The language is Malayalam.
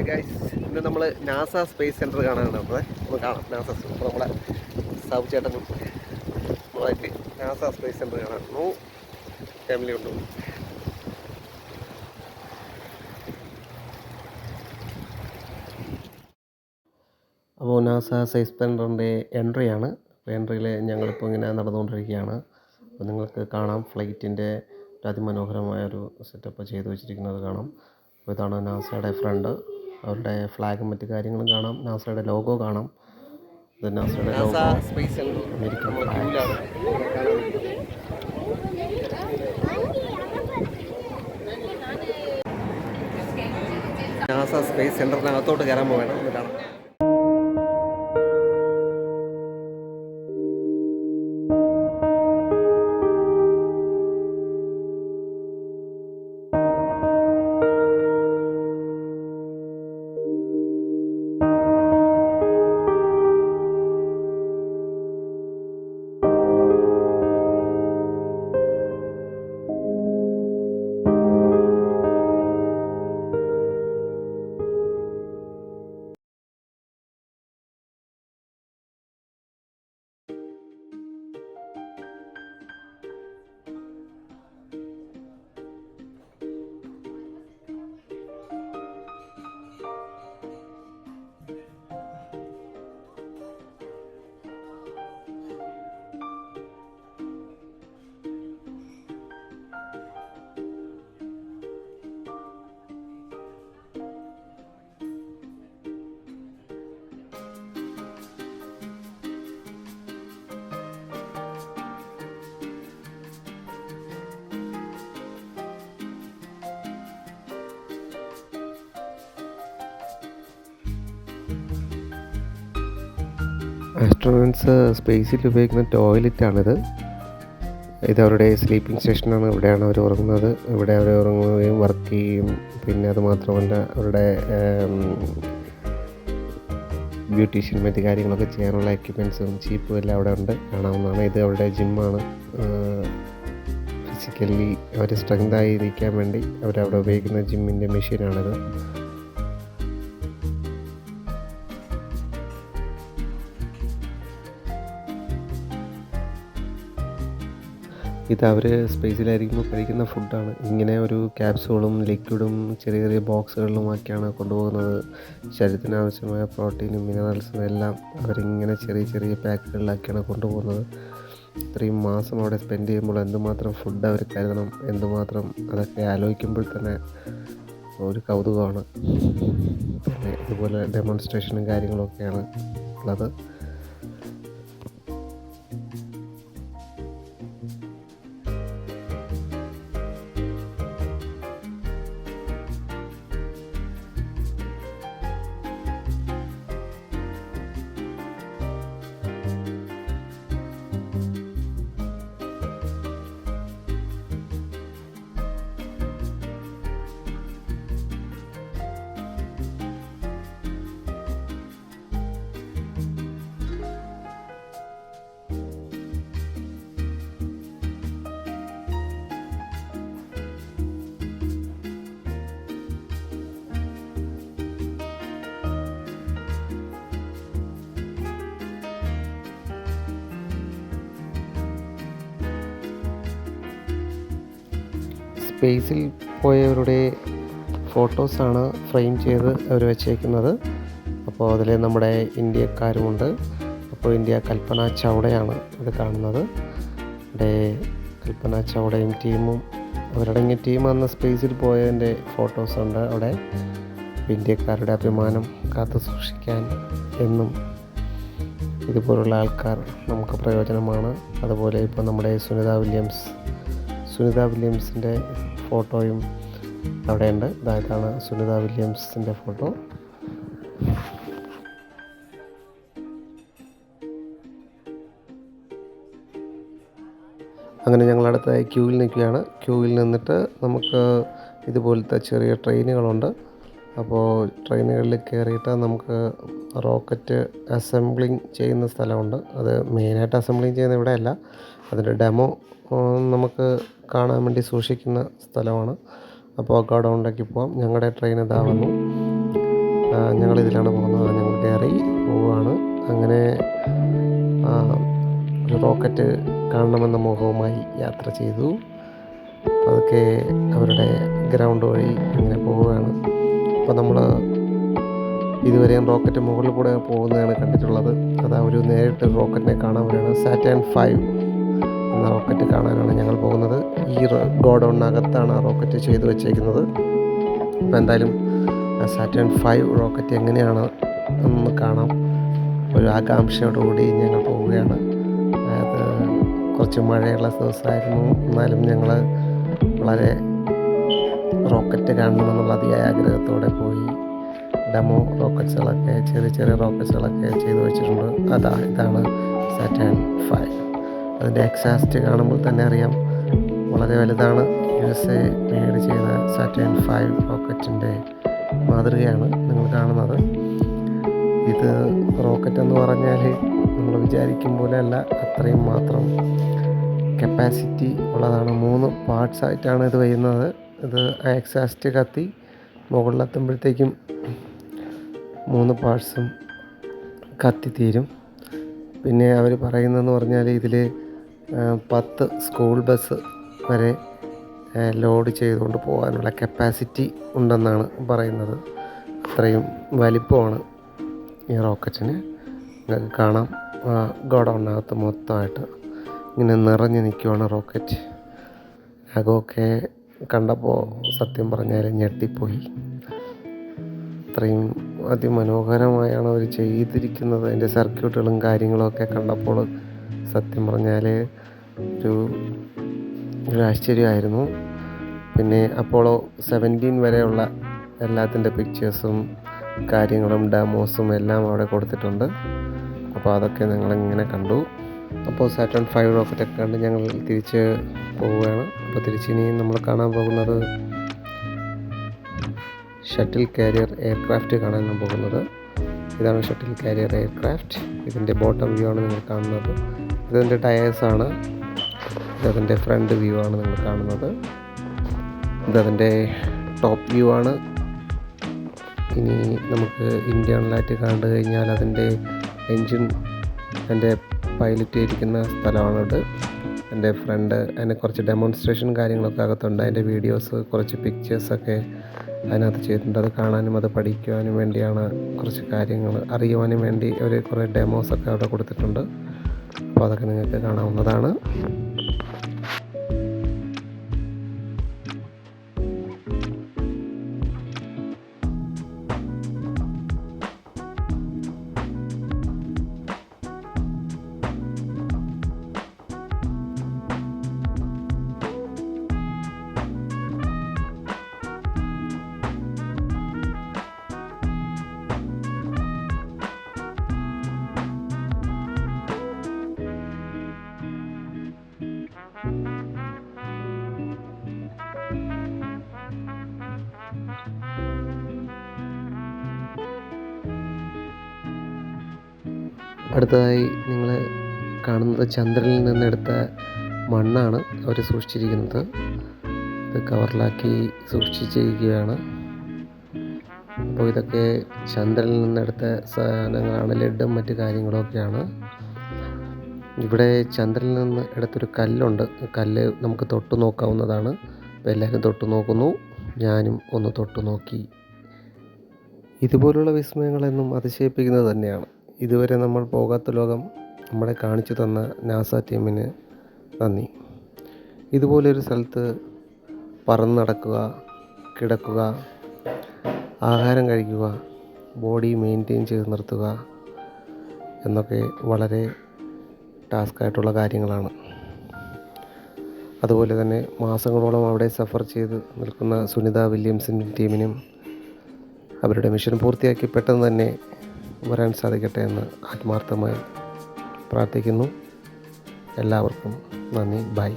ഹായ് ഗൈസ്, ഇന്ന് നമ്മൾ നാസ സ്പേസ് സെൻറ്റർ കാണാനാണ് നമ്മളെ കാണാം. നാസ അപ്പോൾ നമ്മളെ സാബു ചേട്ടനും നമ്മളായിട്ട് നാസ സ്പേസ് സെൻറ്റർ കാണാൻ ഫാമിലി ഉണ്ട്. അപ്പോൾ നാസ സ്പേസ് സെൻറ്ററിൻ്റെ എൻട്രിയാണ്. അപ്പോൾ എൻട്രിയിൽ ഞങ്ങളിപ്പോൾ ഇങ്ങനെ നടന്നുകൊണ്ടിരിക്കുകയാണ്. അപ്പോൾ നിങ്ങൾക്ക് കാണാം ഫ്ലൈറ്റിൻ്റെ അതിമനോഹരമായൊരു സെറ്റപ്പ് ചെയ്ത് വെച്ചിരിക്കുന്നത് കാണാം. അപ്പോൾ ഇതാണ് നാസയുടെ ഫ്രണ്ട്. അവരുടെ ഫ്ലാഗും മറ്റു കാര്യങ്ങളും കാണാം. നാസയുടെ ലോഗോ കാണാം. ഇത് നാസയുടെ logo, American flag. NASA space സെൻറ്ററിനകത്തോട്ട് കയറാൻ പോവേണം. ഒന്ന് കാണാം. ആസ്ട്രോണറ്റ്സ് സ്പേസിൽ ഉപയോഗിക്കുന്ന ടോയ്ലറ്റാണിത്. ഇതവരുടെ സ്ലീപ്പിംഗ് സ്റ്റേഷനാണ്. ഇവിടെയാണ് അവർ ഉറങ്ങുന്നത്. ഇവിടെ അവർ ഉറങ്ങുകയും വർക്ക് ചെയ്യും. പിന്നെ അതുമാത്രമല്ല അവരുടെ ബ്യൂട്ടീഷ്യൻ മറ്റ് കാര്യങ്ങളൊക്കെ ചെയ്യാനുള്ള എക്യുപ്മെൻറ്റ്സും ചീപ്പും എല്ലാം അവിടെ ഉണ്ട്, കാണാവുന്നതാണ്. ഇത് അവരുടെ ജിമ്മാണ്. ഫിസിക്കലി അവർ സ്ട്രെങ്തായി ഇരിക്കാൻ വേണ്ടി അവരവിടെ ഉപയോഗിക്കുന്ന ജിമ്മിൻ്റെ മെഷീനാണിത്. ഇത് അവർ സ്പേസിലായിരിക്കുമ്പോൾ കഴിക്കുന്ന ഫുഡാണ്. ഇങ്ങനെ ഒരു ക്യാപ്സൂളും ലിക്വിഡും ചെറിയ ചെറിയ ബോക്സുകളിലുമൊക്കെയാണ് കൊണ്ടുപോകുന്നത്. ശരീരത്തിന് ആവശ്യമായ പ്രോട്ടീനും മിനറൽസും എല്ലാം അവരിങ്ങനെ ചെറിയ ചെറിയ പാക്കുകളിലാക്കിയാണ് കൊണ്ടുപോകുന്നത്. ഇത്രയും മാസം അവിടെ സ്പെൻഡ് ചെയ്യുമ്പോൾ എന്തുമാത്രം ഫുഡ് അവർ കരുതണം, എന്തുമാത്രം അതൊക്കെ ആലോചിക്കുമ്പോൾ തന്നെ ഒരു കൗതുകമാണ്. പിന്നെ ഇതുപോലെ ഡെമോൺസ്ട്രേഷനും കാര്യങ്ങളൊക്കെയാണ് ഉള്ളത്. സ്പേസിൽ പോയവരുടെ ഫോട്ടോസാണ് ഫ്രെയിം ചെയ്ത് അവർ വെച്ചേക്കുന്നത്. അപ്പോൾ അതിൽ നമ്മുടെ ഇന്ത്യക്കാരുമുണ്ട്. അപ്പോൾ ഇന്ത്യ കൽപ്പന ചൗളയാണ് ഇത് കാണുന്നത്. ഇവിടെ കൽപ്പന ചൗളയും ടീമും അവരടങ്ങിയ ടീം അന്ന് സ്പേസിൽ പോയതിൻ്റെ ഫോട്ടോസുണ്ട് അവിടെ. ഇന്ത്യക്കാരുടെ അഭിമാനം കാത്തു സൂക്ഷിക്കാൻ എന്നും ഇതുപോലുള്ള ആൾക്കാർ നമുക്ക് പ്രയോജനമാണ്. അതുപോലെ ഇപ്പോൾ നമ്മുടെ സുനിത വില്യംസിൻ്റെ ഫോട്ടോയും അവിടെയുണ്ട്. ഇതാണ് സുനിത വില്യംസിൻ്റെ ഫോട്ടോ. അങ്ങനെ ഞങ്ങളടുത്തായി ക്യൂവിൽ നിൽക്കുകയാണ്. ക്യൂവിൽ നിന്നിട്ട് നമുക്ക് ഇതുപോലത്തെ ചെറിയ ട്രെയിനുകളുണ്ട്. അപ്പോൾ ട്രെയിനുകളിൽ കയറിയിട്ട് നമുക്ക് റോക്കറ്റ് അസംബ്ലിങ് ചെയ്യുന്ന സ്ഥലമുണ്ട്. അത് മെയിനായിട്ട് അസംബ്ലിങ് ചെയ്യുന്ന ഇവിടെയല്ല, അതിൻ്റെ ഡെമോ നമുക്ക് കാണാൻ വേണ്ടി സൂക്ഷിക്കുന്ന സ്ഥലമാണ്. അപ്പോൾ ഗോഡൗണിലേക്ക് പോകാം. ഞങ്ങളുടെ ട്രെയിൻ ഇതാ വന്നു. ഇതിലാണ് പോകുന്നത്. ഞങ്ങൾ കയറി പോവുകയാണ്. അങ്ങനെ ഒരു റോക്കറ്റ് കാണണമെന്ന മോഹവുമായി യാത്ര ചെയ്തു. അതൊക്കെ അവരുടെ ഗ്രൗണ്ട് വഴി അങ്ങനെ പോവുകയാണ്. അപ്പോൾ നമ്മൾ ഇതുവരെയും റോക്കറ്റ് മുകളിൽ കൂടെ പോകുന്നതാണ് കണ്ടിട്ടുള്ളത്. അതാ ഒരു നേരിട്ട് റോക്കറ്റിനെ കാണാൻ വരികയാണ്. സാറ്റേൺ 5 എന്ന റോക്കറ്റ് കാണാനാണ് ഞങ്ങൾ പോകുന്നത്. ഈ ഗോഡൗണിനകത്താണ് ആ റോക്കറ്റ് ചെയ്തു വെച്ചേക്കുന്നത്. അപ്പോൾ എന്തായാലും സാറ്റേൺ 5 റോക്കറ്റ് എങ്ങനെയാണ് എന്ന് കാണാം. ഒരു ആകാംക്ഷയോടുകൂടി ഞങ്ങൾ പോവുകയാണ്. അത് കുറച്ച് മഴയുള്ള ദിവസമായിരുന്നു. എന്നാലും ഞങ്ങൾ വളരെ റോക്കറ്റ് കാണണമെന്നുള്ള അതിയായ ആഗ്രഹത്തോടെ പോയി. ഡെമോ റോക്കറ്റ്സുകളൊക്കെ ചെറിയ റോക്കറ്റ്സുകളൊക്കെ ചെയ്തു വെച്ചിട്ടുണ്ട്. ഇതാണ് സാറ്റേൺ 5. അതിൻ്റെ എക്സാസ്റ്റ് കാണുമ്പോൾ തന്നെ അറിയാം വളരെ വലുതാണ്. USA മേഡ് ചെയ്ത സാറ്റേൺ 5 റോക്കറ്റിൻ്റെ മാതൃകയാണ് നിങ്ങൾ കാണുന്നത്. ഇത് റോക്കറ്റ് എന്ന് പറഞ്ഞാൽ നമ്മൾ വിചാരിക്കും പോലെ അല്ല, അത്രയും മാത്രം കപ്പാസിറ്റി ഉള്ളതാണ്. 3 പാർട്സായിട്ടാണ് ഇത് വരുന്നത്. ഇത് എക്സാസ്റ്റ് കത്തി മുകളിലെത്തുമ്പോഴത്തേക്കും 3 പാർട്സും കത്തിത്തീരും. പിന്നെ അവർ പറയുന്നതെന്ന് പറഞ്ഞാൽ ഇതിൽ 10 സ്കൂൾ ബസ് വരെ ലോഡ് ചെയ്തുകൊണ്ട് പോകാനുള്ള കപ്പാസിറ്റി ഉണ്ടെന്നാണ് പറയുന്നത്. അത്രയും വലിപ്പമാണ് ഈ റോക്കറ്റിന്. നിങ്ങൾക്ക് കാണാം ഗോഡൗണിനകത്ത് മൊത്തമായിട്ട് ഇങ്ങനെ നിറഞ്ഞു നിൽക്കുവാണ് റോക്കറ്റ്. അതൊക്കെ കണ്ടപ്പോൾ സത്യം പറഞ്ഞാൽ ഞെട്ടിപ്പോയി. അത്രയും അതിമനോഹരമായാണ് അവർ ചെയ്തിരിക്കുന്നത്. അതിൻ്റെ സർക്യൂട്ടുകളും കാര്യങ്ങളൊക്കെ കണ്ടപ്പോൾ സത്യം പറഞ്ഞാൽ ഒരു ആശ്ചര്യമായിരുന്നു. പിന്നെ അപ്പോളോ 17 വരെയുള്ള എല്ലാത്തിൻ്റെ പിക്ചേഴ്സും കാര്യങ്ങളും ഡെമോസും എല്ലാം അവിടെ കൊടുത്തിട്ടുണ്ട്. അപ്പോൾ അതൊക്കെ ഞങ്ങളിങ്ങനെ കണ്ടു. അപ്പോൾ സാറ്റേൺ 5 റോക്കറ്റൊക്കെ കണ്ട് ഞങ്ങൾ തിരിച്ച് പോവുകയാണ്. അപ്പോൾ തിരിച്ചിനി നമ്മൾ കാണാൻ പോകുന്നത് ഷട്ടിൽ കാരിയർ എയർക്രാഫ്റ്റ് കാണാനാണ് പോകുന്നത്. ഇതാണ് ഷട്ടിൽ കാരിയർ എയർക്രാഫ്റ്റ്. ഇതിൻ്റെ ബോട്ടം വ്യൂ ആണ് നിങ്ങൾ കാണുന്നത്. ഇതിൻ്റെ ടയേഴ്സാണ്. ഇതതിൻ്റെ ഫ്രണ്ട് വ്യൂ ആണ് നിങ്ങൾ കാണുന്നത്. ഇതതിൻ്റെ ടോപ്പ് വ്യൂ ആണ്. ഇനി നമുക്ക് ഇൻറ്റേർണലായിട്ട് കണ്ടു കഴിഞ്ഞാൽ അതിൻ്റെ എൻജിൻ, അതിൻ്റെ പൈലറ്റ് ഇരിക്കുന്ന സ്ഥലമാണിത്. എൻ്റെ ഫ്രണ്ട് അതിനെ കുറച്ച് ഡെമോൺസ്ട്രേഷൻ കാര്യങ്ങളൊക്കെ അകത്തുണ്ട്. അതിൻ്റെ വീഡിയോസ്, കുറച്ച് പിക്ചേഴ്സൊക്കെ അതിനകത്ത് ചെയ്തിട്ടുണ്ട്. അത് കാണാനും അത് പഠിക്കുവാനും വേണ്ടിയാണ്, കുറച്ച് കാര്യങ്ങൾ അറിയുവാനും വേണ്ടി അവർ കുറേ ഡെമോസൊക്കെ അവിടെ കൊടുത്തിട്ടുണ്ട്. അപ്പോൾ അതൊക്കെ നിങ്ങൾക്ക് കാണാവുന്നതാണ്. അടുത്തതായി നിങ്ങൾ കാണുന്നത് ചന്ദ്രനിൽ നിന്നെടുത്ത മണ്ണാണ് അവർ സൂക്ഷിച്ചിരിക്കുന്നത്. ഇത് കവറിലാക്കി സൂക്ഷിച്ചിരിക്കുകയാണ്. അപ്പോൾ ഇതൊക്കെ ചന്ദ്രനിൽ നിന്നെടുത്ത സാധനങ്ങളാണ്. ലെഡും മറ്റു കാര്യങ്ങളൊക്കെയാണ്. ഇവിടെ ചന്ദ്രനിൽ നിന്ന് എടുത്തൊരു കല്ലുണ്ട്. കല്ല് നമുക്ക് തൊട്ട് നോക്കാവുന്നതാണ്. അപ്പോൾ എല്ലാവരും തൊട്ട് നോക്കുന്നു. ഞാനും ഒന്ന് തൊട്ട് നോക്കി. ഇതുപോലുള്ള വിസ്മയങ്ങളെന്നും അതിശയിപ്പിക്കുന്നത് തന്നെയാണ്. ഇതുവരെ നമ്മൾ പോകാത്ത ലോകം നമ്മളെ കാണിച്ചു തന്ന നാസ ടീമിന് നന്ദി. ഇതുപോലൊരു സ്ഥലത്ത് പറന്ന് നടക്കുക, കിടക്കുക, ആഹാരം കഴിക്കുക, ബോഡി മെയിൻറ്റെയിൻ ചെയ്ത് നിർത്തുക എന്നൊക്കെ വളരെ ടാസ്ക്കായിട്ടുള്ള കാര്യങ്ങളാണ്. അതുപോലെ തന്നെ മാസങ്ങളോളം അവിടെ സഫർ ചെയ്ത് നിൽക്കുന്ന സുനിത വില്യംസിൻ്റെ ടീമിനും അവരുടെ മിഷൻ പൂർത്തിയാക്കി പെട്ടെന്ന് തന്നെ വരാൻ സാധിക്കട്ടെ എന്ന് ആത്മാർത്ഥമായി പ്രാർത്ഥിക്കുന്നു. എല്ലാവർക്കും നന്ദി. ബൈ.